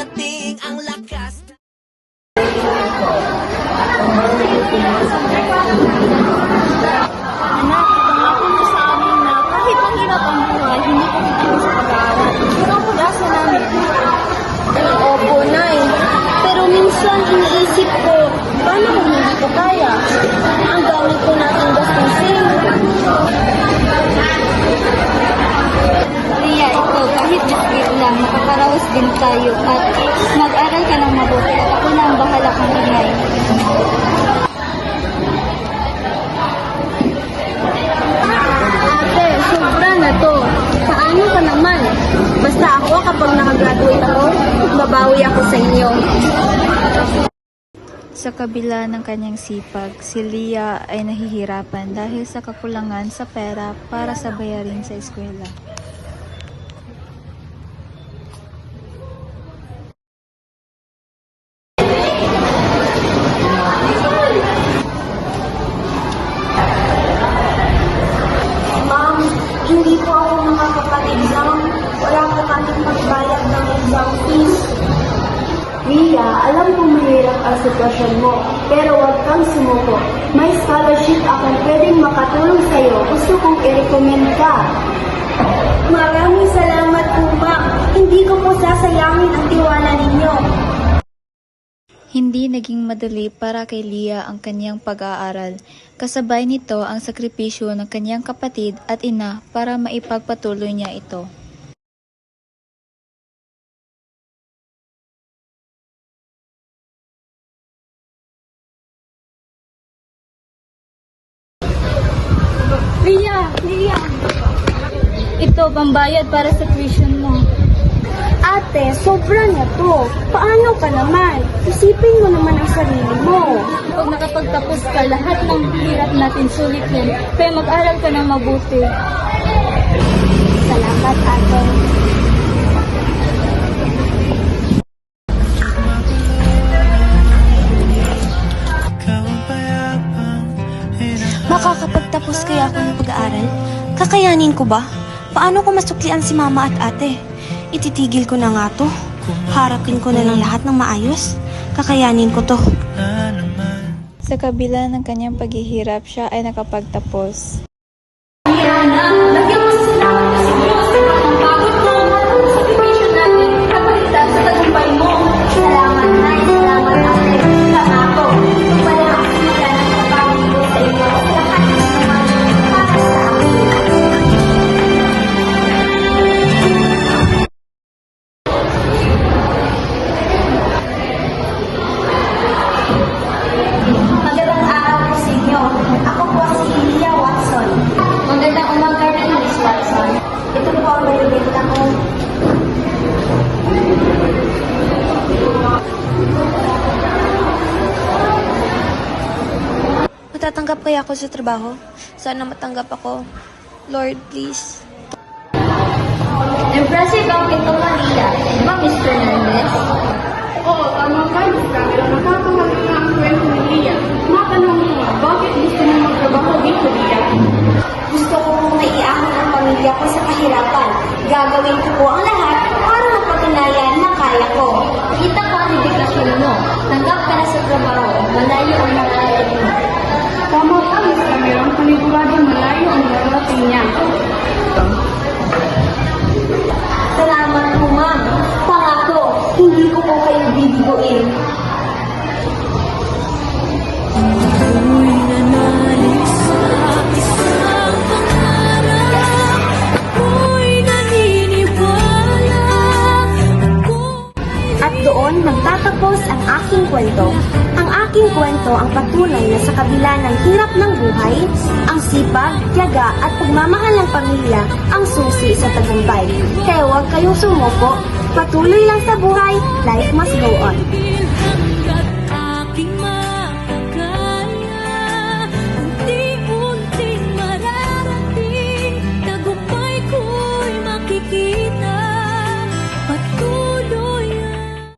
dating ang lakas. Anak, pangako mo sa amin na kahit ang hirap ang buhay, hindi ko kita sa pag-aaral. Ito ang pag-asa namin. Opo, Nay. Pero minsan iniisip ko, paano kung hindi ko kaya? Ang dami ko nating gastusin. Ria, ito, kahit biscuit lang, makakaraos din tayo at mag-aral ka ng mabuti at ako na ang bahala kang inay. Ate, sobra na to. Paano ka naman? Basta ako, kapag nakagraduate ako, babawi ako sa inyo. Sa kabila ng kanyang sipag, si Lia ay nahihirapan dahil sa kakulangan sa pera para sa bayarin sa eskwela. Ma'am, hindi po ako makakapag-exam. Wala po kaming magbayad ng exam fees. Ria, alam kong mahirap ang sitwasyon mo, pero huwag kang sumuko. May scholarship akong pwedeng makatulong sa'yo. Gusto kong i-recommend ka. Maraming salamat po, ma'am. Hindi ko po sasayangin ang tiwala ninyo. Hindi naging madali para kay Lia ang kanyang pag-aaral. Kasabay nito ang sakripisyo ng kanyang kapatid at ina para maipagpatuloy niya ito. Ria! Ito, pambayad para sa tuition mo. Ate, sobra na to. Paano ka naman? Isipin mo naman ang sarili mo. Pag nakapagtapos ka, lahat ng hirap natin sulit yan. Kaya mag-aral ka ng mabuti. Salamat, ate. Makakapagtapos kaya ako ng pag-aaral? Kakayanin ko ba? Paano ko masuklian si mama at ate? Ititigil ko na nga to. Harapin ko na lang lahat ng maayos. Kakayanin ko to. Sa kabila ng kanyang paghihirap, siya ay nakapagtapos. Lagyan mo sa salamat kasi mo sa pagpapagod mo at sa sakripisyo natin kapalitan sa tagumpay mo. Salamat, Nay. Salamat, ate. Pangako. Ito pala ang simula ng pagpapagod ko sa inyo. Lahat ng naman para sa akin. Magandang araw po sa inyo. Ako po si Lia Watson. Magandang umaga rin, Miss Watson. Ito po ang balibenta ko. Matatanggap kaya ako sa trabaho? Sana matanggap ako. Lord, please. Impressive ang itong Maria. Ba, Miss Fernandez? Oo, tama ka, Miss Camila. Nakakawala na ang kwento ni Lia. Matanong mo nga, bakit gusto mo magtrabaho dito, Lia? Gusto ko pong naiahon ang pamilya ko sa kahirapan. Gagawin ko po ang lahat para mapatunayan na kaya ko. Kita ko ang dedikasyon mo. Tanggap ka na sa trabaho. Malayo ang mararating mo. Tama ka, Miss Camila. Panigurado malayo ang darating niya. Salamat po, ma'am. Pangako, hindi ko po kayo bibiguin. At doon magtatapos ang aking kwento. Ang aking kwento ang patunay na sa kabila ng hirap ng buhay, ang sipag, tiyaga at pagmamahal ng pamilya ang susi sa tagumpay. Kaya huwag kayong sumuko, patuloy lang sa buhay